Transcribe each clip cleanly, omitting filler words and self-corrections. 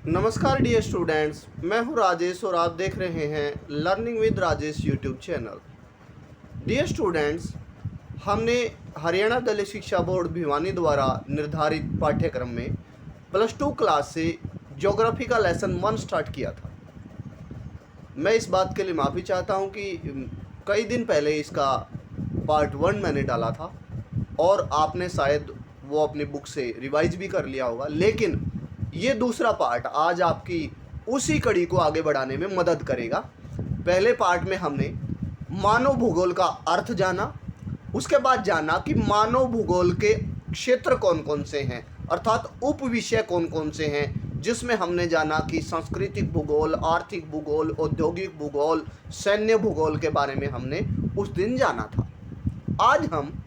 नमस्कार dear students, मैं हूं राजेश और आप देख रहे हैं learning with Rajesh YouTube channel. Dear students, हमने हरियाणा दलीय शिक्षा बोर्ड भिवानी द्वारा निर्धारित पाठ्यक्रम में +2 क्लास से ज्योग्राफी का लेसन 1 स्टार्ट किया था। मैं इस बात के लिए माफ़ी चाहता हूं कि कई दिन पहले इसका पार्ट 1 मैंने डाला था और आपने शायद वो अपनी बुक से रिवाइज भी कर लिया होगा, लेकिन ये दूसरा पार्ट आज आपकी उसी कड़ी को आगे बढ़ाने में मदद करेगा। पहले पार्ट में हमने मानव भूगोल का अर्थ जाना, उसके बाद जाना कि मानव भूगोल के क्षेत्र कौन कौन से हैं, अर्थात उप विषय कौन कौन से हैं, जिसमें हमने जाना कि सांस्कृतिक भूगोल, आर्थिक भूगोल, औद्योगिक भूगोल, सैन्य भूगोल के बारे में हमने उस दिन जाना था। आज हम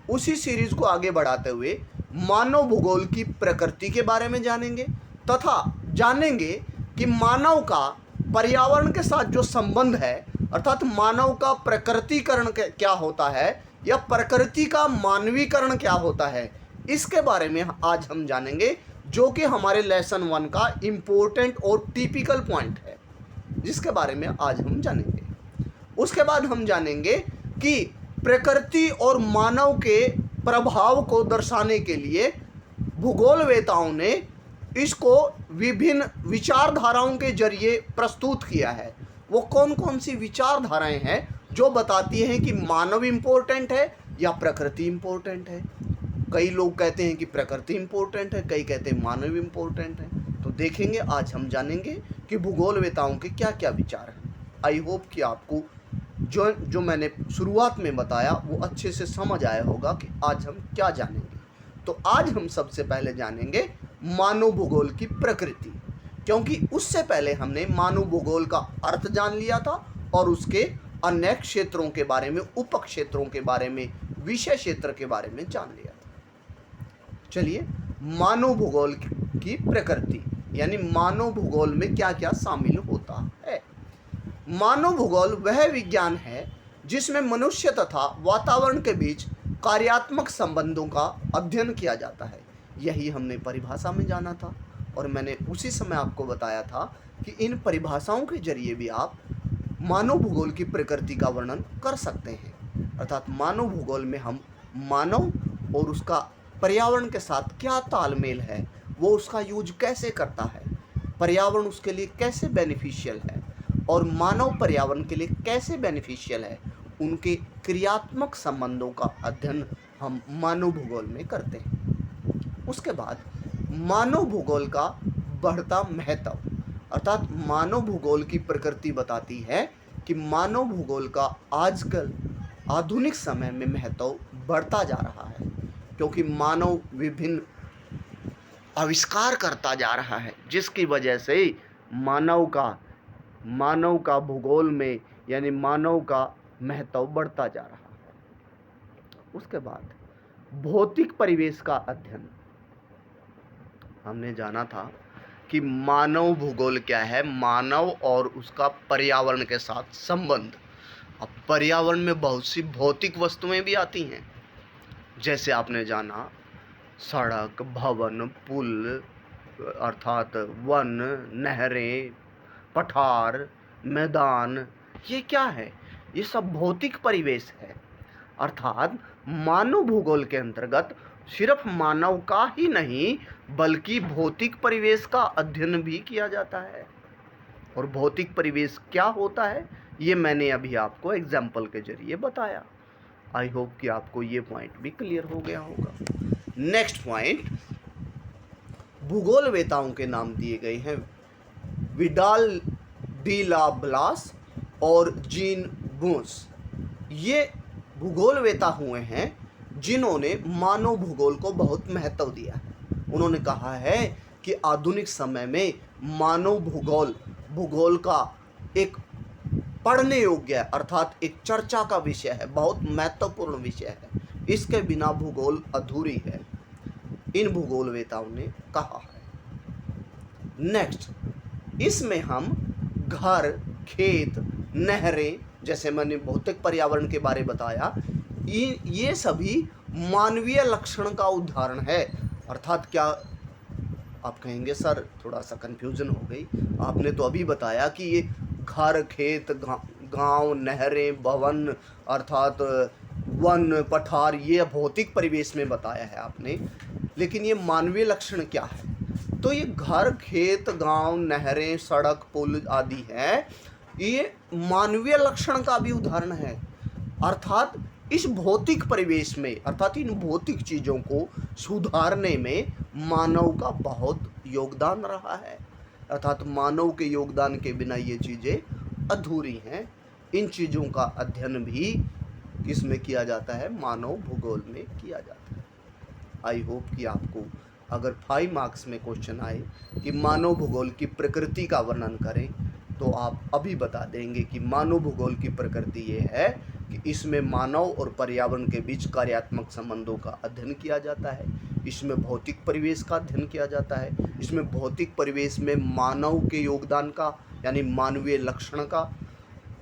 उसी सीरीज को आगे बढ़ाते हुए मानव भूगोल की प्रकृति के बारे में जानेंगे तथा जानेंगे कि मानव का पर्यावरण के साथ जो संबंध है, अर्थात मानव का प्रकृतिकरण क्या होता है या प्रकृति का मानवीकरण क्या होता है, इसके बारे में आज हम जानेंगे, जो कि हमारे लेसन 1 का इम्पोर्टेंट और टिपिकल पॉइंट है, जिसके बारे में आज हम जानेंगे। उसके बाद हम जानेंगे कि प्रकृति और मानव के प्रभाव को दर्शाने के लिए भूगोलवेताओं ने इसको विभिन्न विचारधाराओं के जरिए प्रस्तुत किया है। वो कौन कौन सी विचारधाराएं हैं जो बताती हैं कि मानव इम्पोर्टेंट है या प्रकृति इम्पोर्टेंट है। कई लोग कहते हैं कि प्रकृति इम्पोर्टेंट है, कई कहते हैं मानव इम्पोर्टेंट है। तो देखेंगे, आज हम जानेंगे कि भूगोलवेताओं के क्या क्या विचार हैं। आई होप कि आपको जो मैंने शुरुआत में बताया वो अच्छे से समझ आया होगा कि आज हम क्या जानेंगे। तो आज हम सबसे पहले जानेंगे मानव भूगोल की प्रकृति, क्योंकि उससे पहले हमने मानव भूगोल का अर्थ जान लिया था और उसके अन्य क्षेत्रों के बारे में, उप क्षेत्रों के बारे में, विषय क्षेत्र के बारे में जान लिया था। चलिए, मानव भूगोल की प्रकृति यानी मानव भूगोल में क्या क्या शामिल होता है। मानव भूगोल वह विज्ञान है जिसमें मनुष्य तथा वातावरण के बीच कार्यात्मक संबंधों का अध्ययन किया जाता है। यही हमने परिभाषा में जाना था और मैंने उसी समय आपको बताया था कि इन परिभाषाओं के जरिए भी आप मानव भूगोल की प्रकृति का वर्णन कर सकते हैं। अर्थात मानव भूगोल में हम मानव और उसका पर्यावरण के साथ क्या तालमेल है, वो उसका यूज कैसे करता है, पर्यावरण उसके लिए कैसे बेनिफिशियल है और मानव पर्यावरण के लिए कैसे बेनिफिशियल है, उनके क्रियात्मक संबंधों का अध्ययन हम मानव भूगोल में करते हैं। उसके बाद मानव भूगोल का बढ़ता महत्व, अर्थात मानव भूगोल की प्रकृति बताती है कि मानव भूगोल का आजकल आधुनिक समय में महत्व बढ़ता जा रहा है, क्योंकि मानव विभिन्न आविष्कार करता जा रहा है, जिसकी वजह से मानव का भूगोल में यानी मानव का महत्व बढ़ता जा रहा है। उसके बाद भौतिक परिवेश का अध्ययन, हमने जाना था कि मानव भूगोल क्या है, मानव और उसका पर्यावरण के साथ संबंध। अब पर्यावरण में बहुत सी भौतिक वस्तुएं भी आती हैं, जैसे आपने जाना सड़क, भवन, पुल, अर्थात वन, नहरें, पठार, मैदान, ये क्या है, ये सब भौतिक परिवेश है। अर्थात मानव भूगोल के अंतर्गत सिर्फ मानव का ही नहीं बल्कि भौतिक परिवेश का अध्ययन भी किया जाता है। और भौतिक परिवेश क्या होता है ये मैंने अभी आपको एग्जाम्पल के जरिए बताया। आई होप कि आपको ये पॉइंट भी क्लियर हो गया होगा। नेक्स्ट पॉइंट, भूगोलवेताओं के नाम दिए गए हैं विडाल डी ला ब्लास और जीन बूस। ये भूगोलवेता हुए हैं जिन्होंने मानव भूगोल को बहुत महत्व दिया है। उन्होंने कहा है कि आधुनिक समय में मानव भूगोल का एक पढ़ने योग्य, अर्थात एक चर्चा का विषय है, बहुत महत्वपूर्ण विषय है। इसके बिना भूगोल अधूरी है, इन भूगोलवेताओं ने कहा है। नेक्स्ट, इसमें हम घर, खेत, नहरें, जैसे मैंने भौतिक पर्यावरण के बारे बताया, ये सभी मानवीय लक्षण का उदाहरण है। अर्थात क्या आप कहेंगे सर थोड़ा सा कन्फ्यूज़न हो गई, आपने तो अभी बताया कि ये घर, खेत, गांव, नहरें, भवन अर्थात वन, पठार, ये भौतिक परिवेश में बताया है आपने, लेकिन ये मानवीय लक्षण क्या है? तो ये घर, खेत, गांव, नहरें, सड़क, पुल आदि है, ये मानवीय लक्षण का भी उदाहरण है। अर्थात इस भौतिक परिवेश में, अर्थात इन भौतिक चीज़ों को सुधारने में मानव का बहुत योगदान रहा है। अर्थात मानव के योगदान के बिना ये चीज़ें अधूरी हैं। इन चीज़ों का अध्ययन भी किस में किया जाता है? मानव भूगोल में किया जाता है। आई होप कि आपको अगर 5 मार्क्स में क्वेश्चन आए कि मानव भूगोल की प्रकृति का वर्णन करें, तो आप अभी बता देंगे कि मानव भूगोल की प्रकृति ये है कि इसमें मानव और पर्यावरण के बीच कार्यात्मक संबंधों का अध्ययन किया जाता है, इसमें भौतिक परिवेश का अध्ययन किया जाता है, इसमें भौतिक परिवेश में मानव के योगदान का यानी मानवीय लक्षण का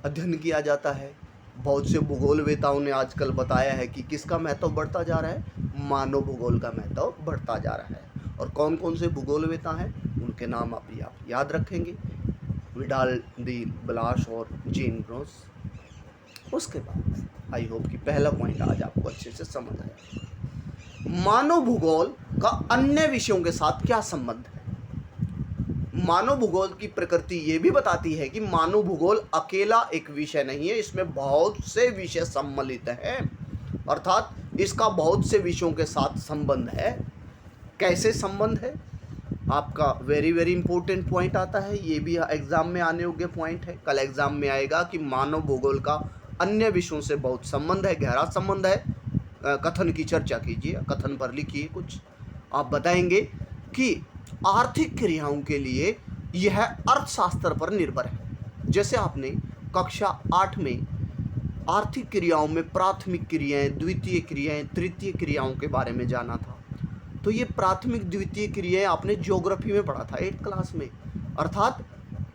अध्ययन किया जाता है। बहुत से भूगोलवेताओं ने आजकल बताया है कि किसका महत्व बढ़ता जा रहा है? मानव भूगोल का महत्व बढ़ता जा रहा है। और कौन कौन से भूगोलवेता हैं उनके नाम आप याद रखेंगे, विडाल डी ब्लास और जीन ब्रोस। उसके बाद आई होप कि पहला पॉइंट आज आपको अच्छे से समझ आया। मानव भूगोल का अन्य विषयों के साथ क्या संबंध है? मानव भूगोल की प्रकृति ये भी बताती है कि मानव भूगोल अकेला एक विषय नहीं है, इसमें बहुत से विषय सम्मिलित हैं, अर्थात इसका बहुत से विषयों के साथ संबंध है। कैसे संबंध है? आपका वेरी वेरी इंपॉर्टेंट पॉइंट आता है, ये भी एग्जाम में आने योग्य पॉइंट है। कल एग्जाम में आएगा कि मानव भूगोल का अन्य विषयों से बहुत संबंध है, गहरा संबंध है। कथन की चर्चा कीजिए, कथन पर लिखिए कुछ। आप बताएंगे कि आर्थिक क्रियाओं के लिए यह अर्थशास्त्र पर निर्भर है। जैसे आपने कक्षा 8 में आर्थिक क्रियाओं में प्राथमिक क्रियाएं, द्वितीय क्रियाएं, तृतीय क्रियाओं के बारे में जाना था। तो ये प्राथमिक द्वितीय क्रियाएं आपने ज्योग्राफी में पढ़ा था 8th क्लास में। अर्थात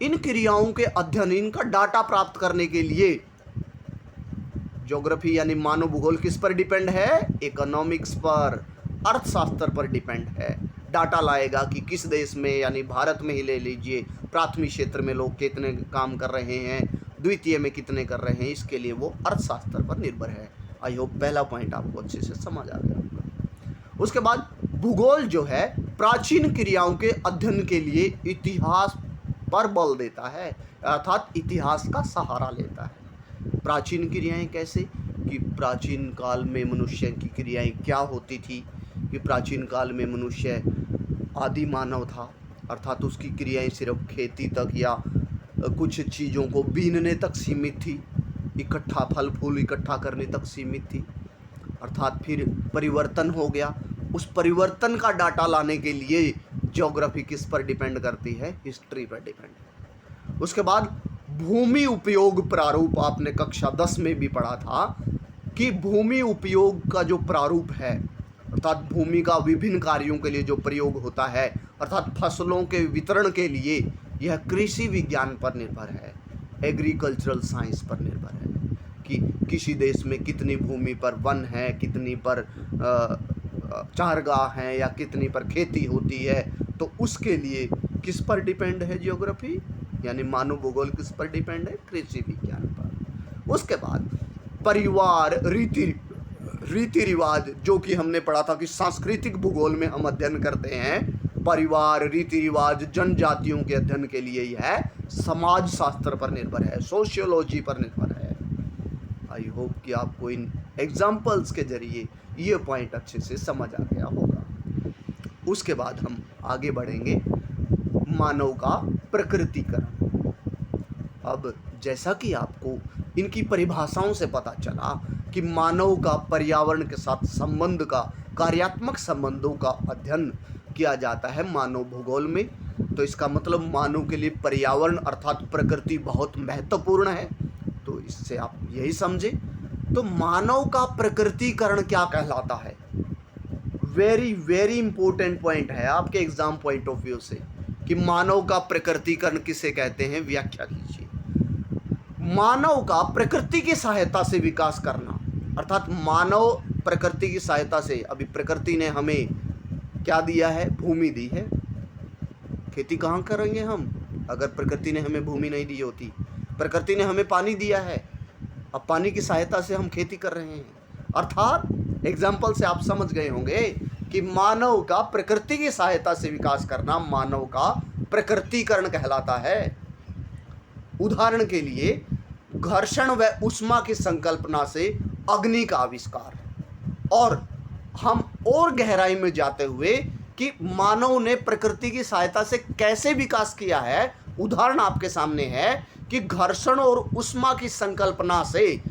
इन क्रियाओं के अध्ययन, इनका डाटा प्राप्त करने के लिए ज्योग्राफी यानी मानव भूगोल किस पर डिपेंड है? इकोनॉमिक्स पर, अर्थशास्त्र पर डिपेंड है। डाटा लाएगा कि किस देश में यानी भारत में ही ले लीजिए, प्राथमिक क्षेत्र में लोग कितने काम कर रहे हैं, द्वितीय में कितने कर रहे हैं, इसके लिए वो अर्थशास्त्र पर निर्भर है। आई होप पहला पॉइंट आपको अच्छे से समझ आ गया होगा। उसके बाद भूगोल जो है प्राचीन क्रियाओं के अध्ययन के लिए इतिहास पर बल देता है, अर्थात इतिहास का सहारा लेता है। प्राचीन क्रियाएं कैसे? कि प्राचीन काल में मनुष्य की क्रियाएं क्या होती थी, कि प्राचीन काल में मनुष्य आदि मानव था, अर्थात उसकी क्रियाएं सिर्फ खेती तक या कुछ चीज़ों को बीनने तक सीमित थी, इकट्ठा फल फूल इकट्ठा करने तक सीमित थी। अर्थात फिर परिवर्तन हो गया, उस परिवर्तन का डाटा लाने के लिए ज्योग्राफी किस पर डिपेंड करती है? हिस्ट्री पर डिपेंड है। उसके बाद भूमि उपयोग प्रारूप, आपने कक्षा 10 में भी पढ़ा था कि भूमि उपयोग का जो प्रारूप है, अर्थात भूमि का विभिन्न कार्यों के लिए जो प्रयोग होता है, अर्थात फसलों के वितरण के लिए, यह कृषि विज्ञान पर निर्भर है, एग्रीकल्चरल साइंस पर निर्भर है कि किसी देश में कितनी भूमि पर वन है, कितनी पर चारगाह हैं या कितनी पर खेती होती है। तो उसके लिए किस पर डिपेंड है ज्योग्राफी यानी मानव भूगोल किस पर डिपेंड है? कृषि विज्ञान पर। उसके बाद परिवार, रीति रिवाज, जो कि हमने पढ़ा था कि सांस्कृतिक भूगोल में हम अध्ययन करते हैं। परिवार, रीति रिवाज, जनजातियों के अध्ययन के लिए यह समाज शास्त्र पर निर्भर है, सोशियोलॉजी पर निर्भर है। आई होप कि आपको इन एग्जाम्पल्स के जरिए ये पॉइंट अच्छे से समझ आ गया होगा। उसके बाद हम आगे बढ़ेंगे मानव का प्रकृतिकरण। अब जैसा कि आपको इनकी परिभाषाओं से पता चला कि मानव का पर्यावरण के साथ संबंध का, कार्यात्मक संबंधों का अध्ययन किया जाता है मानव भूगोल में, तो इसका मतलब मानव के लिए पर्यावरण अर्थात प्रकृति बहुत महत्वपूर्ण है। तो इससे आप यही समझे। तो मानव का प्रकृतिकरण क्या कहलाता है? वेरी वेरी इंपॉर्टेंट पॉइंट है आपके एग्जाम पॉइंट ऑफ व्यू से कि मानव का प्रकृतिकरण किसे कहते हैं, व्याख्या कीजिए। मानव का प्रकृति की सहायता से विकास करना, अर्थात मानव प्रकृति की सहायता से, अभी प्रकृति ने हमें क्या दिया है? भूमि दी है, खेती कहाँ करेंगे हम अगर प्रकृति ने हमें भूमि नहीं दी होती। प्रकृति ने हमें पानी दिया है, अब पानी की सहायता से हम खेती कर रहे हैं। अर्थात एग्जाम्पल से आप समझ गए होंगे कि मानव का प्रकृति की सहायता से विकास करना मानव का प्रकृतिकरण कहलाता है। उदाहरण के लिए घर्षण व ऊष्मा की संकल्पना से अग्नि का आविष्कार, और हम और गहराई में जाते हुए कि मानव ने प्रकृति की सहायता से कैसे विकास किया है, उदाहरण आपके सामने है कि घर्षण और ऊष्मा की संकल्पना से,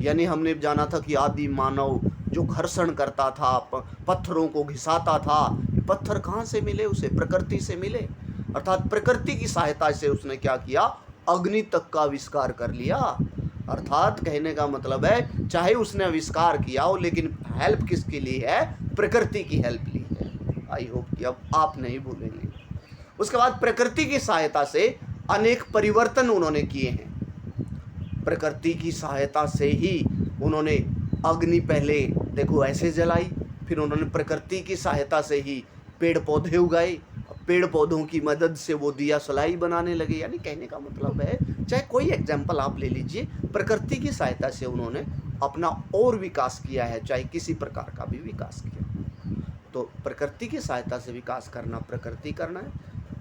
यानी हमने जाना था कि आदि मानव जो घर्षण करता था, पत्थरों को घिसाता था, पत्थर कहाँ से मिले उसे? प्रकृति से मिले। अर्थात प्रकृति की सहायता से उसने क्या किया? अग्नि तक का आविष्कार कर लिया। अर्थात कहने का मतलब है चाहे उसने आविष्कार किया हो लेकिन हेल्प किसके लिए है? प्रकृति की हेल्प ली है। आई होप कि अब आप नहीं भूलेंगे। उसके बाद प्रकृति की सहायता से अनेक परिवर्तन उन्होंने किए हैं। प्रकृति की सहायता से ही उन्होंने अग्नि पहले देखो ऐसे जलाई, फिर उन्होंने प्रकृति की सहायता से ही पेड़ पौधे उगाए, पेड़ पौधों की मदद से वो दिया सलाई बनाने लगे। यानी कहने का मतलब है चाहे कोई एग्जाम्पल आप ले लीजिए, प्रकृति की सहायता से उन्होंने अपना और विकास किया है, चाहे किसी प्रकार का भी विकास किया। तो प्रकृति की सहायता से विकास करना प्रकृति करना है,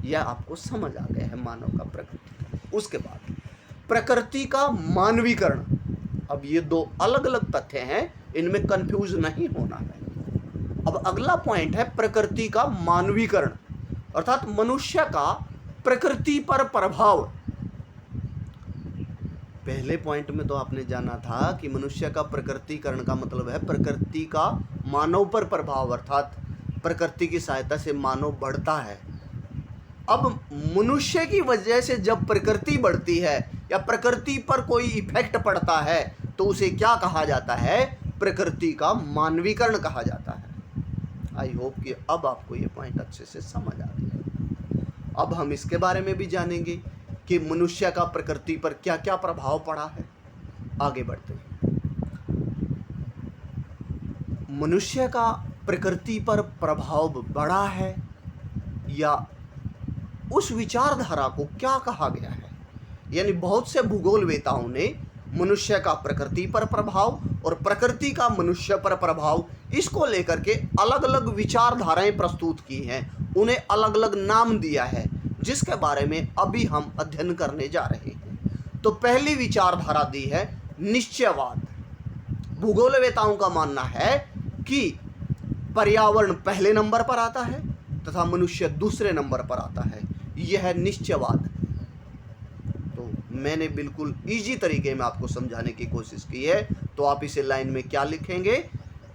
यह आपको समझ आ गया है मानव का प्रकृति। उसके बाद प्रकृति का मानवीकरण। अब ये दो अलग अलग तथ्य हैं, इनमें कंफ्यूज नहीं होना है। अब अगला पॉइंट है प्रकृति का मानवीकरण, अर्थात मनुष्य का प्रकृति पर प्रभाव। पहले पॉइंट में तो आपने जाना था कि मनुष्य का प्रकृतिकरण का मतलब है प्रकृति का मानव पर प्रभाव, अर्थात प्रकृति की सहायता से मानव बढ़ता है। अब मनुष्य की वजह से जब प्रकृति बढ़ती है या प्रकृति पर कोई इफेक्ट पड़ता है तो उसे क्या कहा जाता है? प्रकृति का मानवीकरण कहा जाता है। आई होप कि अब आपको ये पॉइंट अच्छे से समझ आ गया। अब हम इसके बारे में भी जानेंगे कि मनुष्य का प्रकृति पर क्या क्या प्रभाव पड़ा है। आगे बढ़ते हैं। मनुष्य का प्रकृति पर प्रभाव बढ़ा है या उस विचारधारा को क्या कहा गया है? यानी बहुत से भूगोलवेताओं ने मनुष्य का प्रकृति पर प्रभाव और प्रकृति का मनुष्य पर प्रभाव, इसको लेकर के अलग अलग विचारधाराएं प्रस्तुत की हैं, उन्हें अलग अलग नाम दिया है, जिसके बारे में अभी हम अध्ययन करने जा रहे हैं। तो पहली विचारधारा दी है निश्चयवाद। भूगोलवेताओं का मानना है कि पर्यावरण पहले नंबर पर आता है तथा मनुष्य दूसरे नंबर पर आता है, यह है निश्चयवाद। तो मैंने बिल्कुल इजी तरीके में आपको समझाने की कोशिश की है, तो आप इसे लाइन में क्या लिखेंगे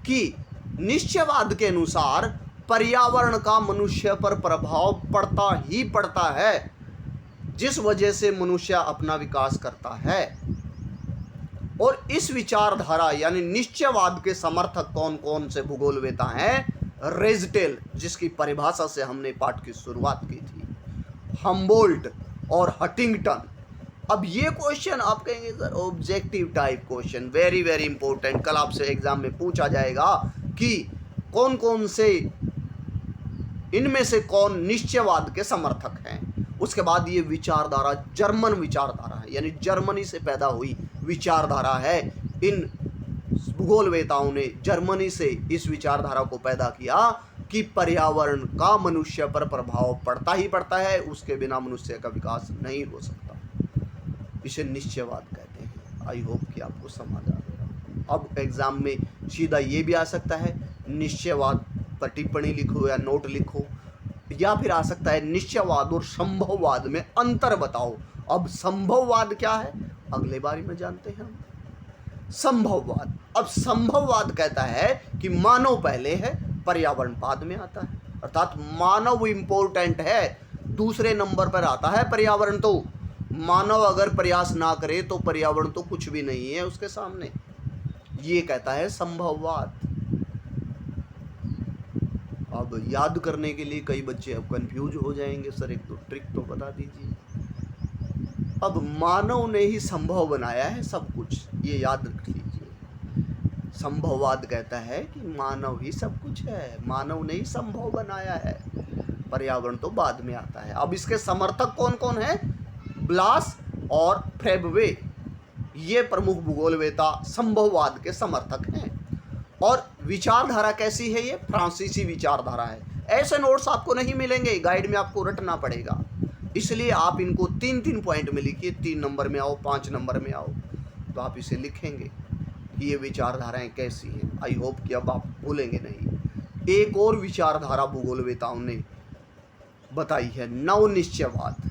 कि निश्चयवाद के अनुसार पर्यावरण का मनुष्य पर प्रभाव पड़ता ही पड़ता है, जिस वजह से मनुष्य अपना विकास करता है। और इस विचारधारा यानी निश्चयवाद के समर्थक कौन कौन से भूगोलवेता हैं? रेजटेल, जिसकी परिभाषा से हमने पाठ की शुरुआत की थी, हम्बोल्ट और हटिंगटन। अब ये क्वेश्चन आप कहेंगे sir objective type question, very very important, कल आपसे एग्जाम में पूछा जाएगा कि कौन कौन से इनमें से कौन निश्चयवाद के समर्थक हैं। उसके बाद ये विचारधारा जर्मन विचारधारा है, यानी जर्मनी से पैदा हुई विचारधारा है। इन भूगोलवेताओं ने जर्मनी से इस विचारधारा को पैदा किया कि पर्यावरण का मनुष्य पर प्रभाव पड़ता ही पड़ता है, उसके बिना मनुष्य का विकास नहीं हो सकता। इसे निश्चयवाद कहते हैं। आई होप कि आपको समझ आ गया। अब एग्जाम में सीधा ये भी आ सकता है निश्चयवाद पर टिप्पणी लिखो या नोट लिखो, या फिर आ सकता है निश्चयवाद और संभववाद में अंतर बताओ। अब संभववाद क्या है अगले बारी में जानते हैं हम। संभववाद, अब संभववाद कहता है कि मानव पहले है, पर्यावरण बाद में आता है, अर्थात मानव इंपॉर्टेंट है, दूसरे नंबर पर आता है पर्यावरण। तो मानव अगर प्रयास ना करे तो पर्यावरण तो कुछ भी नहीं है उसके सामने, ये कहता है संभववाद। अब याद करने के लिए कई बच्चे अब कंफ्यूज हो जाएंगे, सर एक दो ट्रिक तो बता दीजिए। अब मानव ने ही संभव बनाया है सब कुछ, ये याद रख लीजिए। संभववाद कहता है कि मानव ही सब कुछ है, मानव ने ही संभव बनाया है। पर्यावरण तो बाद में आता है। अब इसके समर्थक कौन कौन है? ब्लास और फ्रेबवे, ये प्रमुख भूगोलवेता संभववाद के समर्थक हैं। और विचारधारा कैसी है? ये फ्रांसीसी विचारधारा है। ऐसे नोट्स आपको नहीं मिलेंगे, गाइड में आपको रटना पड़ेगा, इसलिए आप इनको 3-3 पॉइंट में लिखिए। 3 नंबर में आओ, 5 नंबर में आओ, तो आप इसे लिखेंगे कि ये विचारधाराएं कैसी हैं। आई होप कि अब आप भूलेंगे नहीं। एक और विचारधारा भूगोलवेताओं ने बताई है, नवनिश्चयवाद।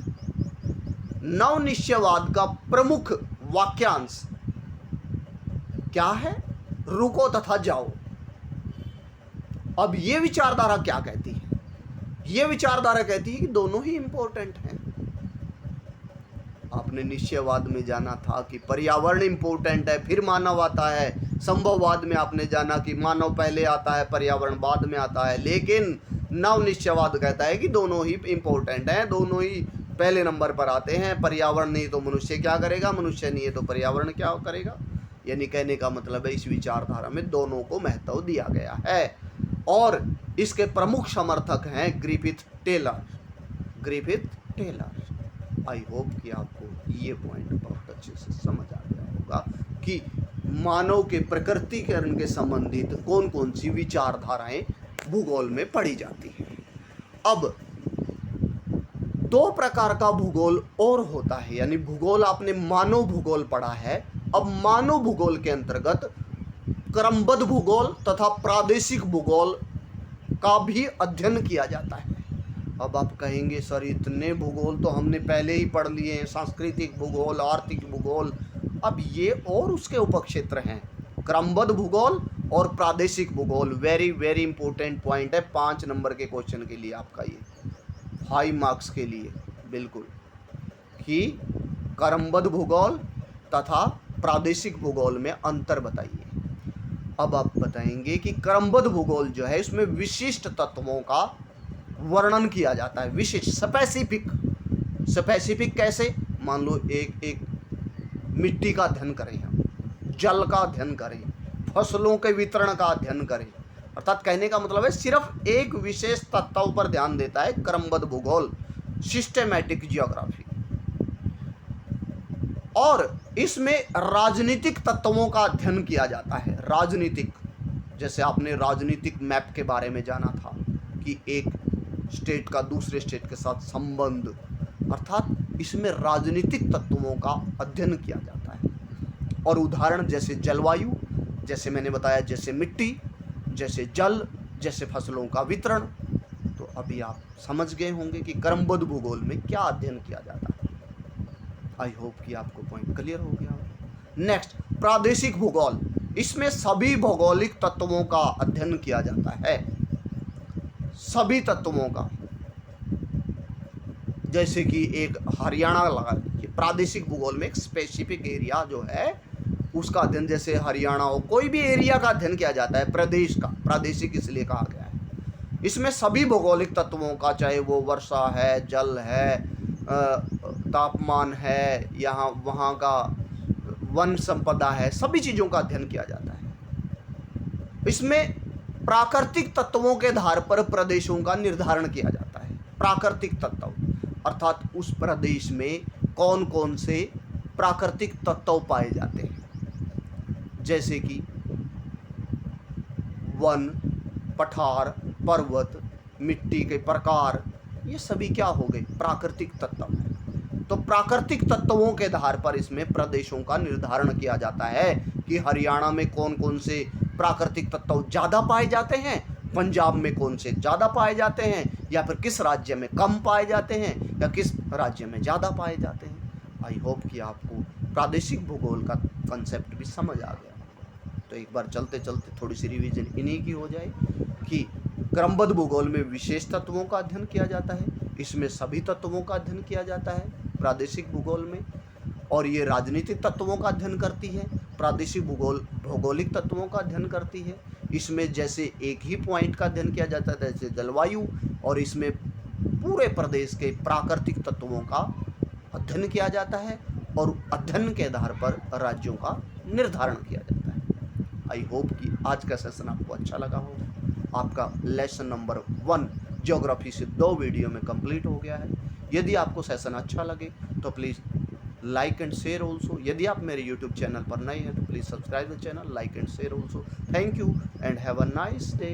नवनिश्चयवाद का प्रमुख वाक्यांश क्या है? रुको तथा जाओ। अब ये विचारधारा क्या कहती है? ये विचारधारा कहती है कि दोनों ही इंपॉर्टेंट हैं। आपने निश्चयवाद में जाना था कि पर्यावरण इंपॉर्टेंट है, फिर मानव आता है। संभववाद में आपने जाना कि मानव पहले आता है, पर्यावरण बाद में आता है। लेकिन नवनिश्चयवाद कहता है कि दोनों ही इंपॉर्टेंट हैं, दोनों ही पहले नंबर पर आते हैं। पर्यावरण नहीं तो मनुष्य क्या करेगा, मनुष्य नहीं है तो पर्यावरण क्या करेगा। यानी कहने का मतलब है इस विचारधारा में दोनों को महत्व दिया गया है। और इसके प्रमुख समर्थक हैं Griffith Taylor. Griffith Taylor. I hope कि आपको ये पॉइंट बहुत अच्छे से समझ आ गया होगा कि मानव के प्रकृतिकरण के संबंधित कौन कौन सी विचारधाराएं भूगोल में पढ़ी जाती हैं। अब 2 प्रकार का भूगोल और होता है, यानी भूगोल आपने मानव भूगोल पढ़ा है। अब मानव भूगोल के अंतर्गत क्रमबद्ध भूगोल तथा प्रादेशिक भूगोल का भी अध्ययन किया जाता है। अब आप कहेंगे सर इतने भूगोल तो हमने पहले ही पढ़ लिए हैं, सांस्कृतिक भूगोल, आर्थिक भूगोल। अब ये और उसके उपक्षेत्र हैं, क्रमबद्ध भूगोल और प्रादेशिक भूगोल। वेरी वेरी इंपॉर्टेंट पॉइंट है 5 नंबर के क्वेश्चन के लिए आपका, ये 5 मार्क्स के लिए बिल्कुल, कि क्रमबद्ध भूगोल तथा प्रादेशिक भूगोल में अंतर बताइए। अब आप बताएंगे कि क्रमबद्ध भूगोल जो है इसमें विशिष्ट तत्वों का वर्णन किया जाता है। विशिष्ट, स्पेसिफिक। स्पेसिफिक कैसे? मान लो एक मिट्टी का अध्ययन करें, हम जल का अध्ययन करें, फसलों के वितरण का अध्ययन करें, अर्थात कहने का मतलब है सिर्फ एक विशेष तत्व पर ध्यान देता है क्रमबद्ध भूगोल, सिस्टेमैटिक जियोग्राफी। और इसमें राजनीतिक तत्वों का अध्ययन किया जाता है। राजनीतिक, जैसे आपने राजनीतिक मैप के बारे में जाना था कि एक स्टेट का दूसरे स्टेट के साथ संबंध, अर्थात इसमें राजनीतिक तत्वों का अध्ययन किया जाता है। और उदाहरण जैसे जलवायु, जैसे मैंने बताया, जैसे मिट्टी, जैसे जल, जैसे फसलों का वितरण। तो अभी आप समझ गए होंगे कि क्रमबद्ध भूगोल में क्या अध्ययन किया जाता है। आई होप कि आपको पॉइंट क्लियर हो गया होगा। नेक्स्ट, प्रादेशिक भूगोल। इसमें सभी भौगोलिक तत्वों का अध्ययन किया जाता है, सभी तत्वों का। जैसे कि एक हरियाणा लगा लीजिए, प्रादेशिक भूगोल में एक स्पेसिफिक एरिया जो है उसका अध्ययन, जैसे हरियाणा हो, कोई भी एरिया का अध्ययन किया जाता है प्रदेश का। प्रादेशिक इसलिए कहा गया है। इसमें सभी भौगोलिक तत्वों का, चाहे वो वर्षा है, जल है, तापमान है, यहाँ वहाँ का वन संपदा है, सभी चीज़ों का अध्ययन किया जाता है। इसमें प्राकृतिक तत्वों के आधार पर प्रदेशों का निर्धारण किया जाता है। प्राकृतिक तत्व अर्थात उस प्रदेश में कौन कौन से प्राकृतिक तत्व पाए जाते हैं, जैसे कि वन, पठार, पर्वत, मिट्टी के प्रकार, ये सभी क्या हो गए? प्राकृतिक तत्व है। तो प्राकृतिक तत्वों के आधार पर इसमें प्रदेशों का निर्धारण किया जाता है कि हरियाणा में कौन कौन से प्राकृतिक तत्व ज़्यादा पाए जाते हैं, पंजाब में कौन से ज़्यादा पाए जाते हैं, या फिर किस राज्य में कम पाए जाते हैं, या किस राज्य में ज़्यादा पाए जाते हैं। आई होप कि आपको प्रादेशिक भूगोल का कंसेप्ट भी समझ आ गया। तो एक बार चलते चलते थोड़ी सी रिवीजन इन्हीं की हो जाए कि क्रमबद्ध भूगोल में विशेष तत्वों का अध्ययन किया जाता है, इसमें सभी तत्वों का अध्ययन किया जाता है प्रादेशिक भूगोल में, और ये राजनीतिक तत्वों का अध्ययन करती है। प्रादेशिक भूगोल भौगोलिक तत्वों का अध्ययन करती है। इसमें जैसे एक ही पॉइंट का अध्ययन किया जाता है, जैसे जलवायु, और इसमें पूरे प्रदेश के प्राकृतिक तत्वों का अध्ययन किया जाता है, और अध्ययन के आधार पर राज्यों का निर्धारण किया जाता है। आई होप कि आज का सेशन आपको अच्छा लगा हो। आपका लेसन नंबर 1 ज्योग्राफी से 2 वीडियो में कंप्लीट हो गया है। यदि आपको सेशन अच्छा लगे तो please like and share also. यदि आप मेरे यूट्यूब चैनल पर नए हैं तो please subscribe the channel, like and share also. Thank you and have a nice day.